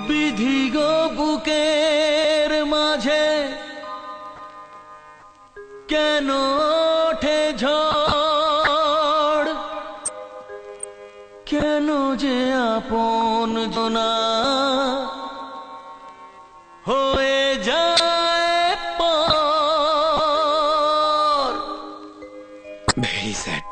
বিধি গো বুকের মাঝে কেন ওঠে ঝড়, কেন যে আপন জনা হয়ে যায় পর। Very sad.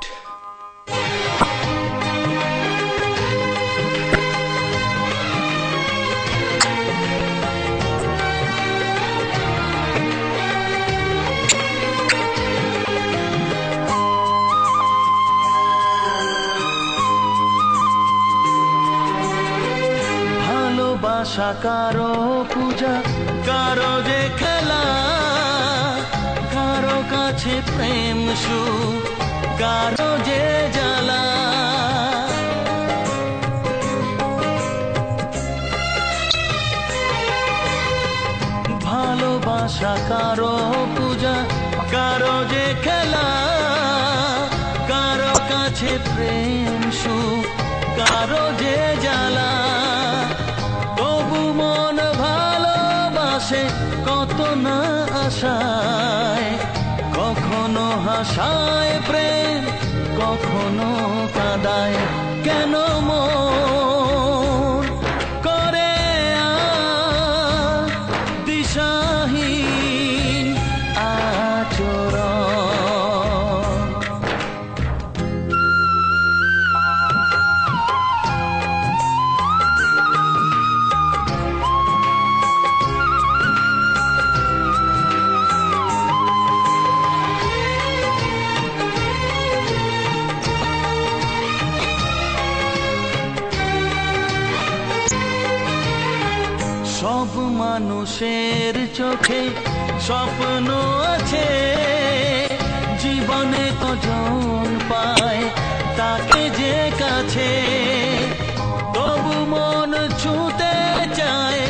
ভালোবাসা কারো পূজা, কারো যে খেলা, কারো কাছে প্রেম সুখ, কারো যে জ্বালা। ভালোবাসা কারো পূজা, কারো যে খেলা, কারো কাছে প্রেম সুখ, কারো যে জ্বালা। তবু মন ভালোবাসে কত না আশায়, কখনো হাসায় প্রেম, কখনো কাঁদায়। কেন মন করে দিশাহীন আচরণ। সব মানুষের চোখে স্বপ্ন আছে, জীবনে কজন পায় তাকে যে কাছে। তবু মন ছুঁতে চায়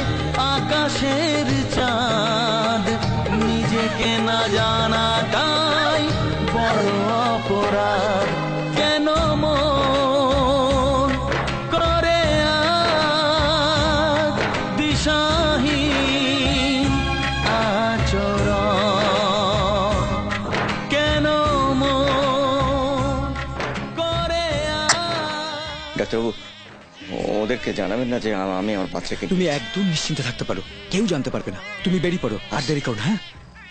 আকাশের চাঁদ, নিজেকে না জানাটাই বড় অপরাধ। কেন মন করে দিশাহীন আচরণ, কেন মন করে। ডাক্তারবাবু, ওদেরকে জানাবেন না যে আমি আমার বাচ্চাকে। তুমি একদম নিশ্চিন্তে থাকতে পারো, কেউ জানতে পারবে না। তুমি বেরিয়ে পড়ো, আর দেরি করো না। হ্যাঁ।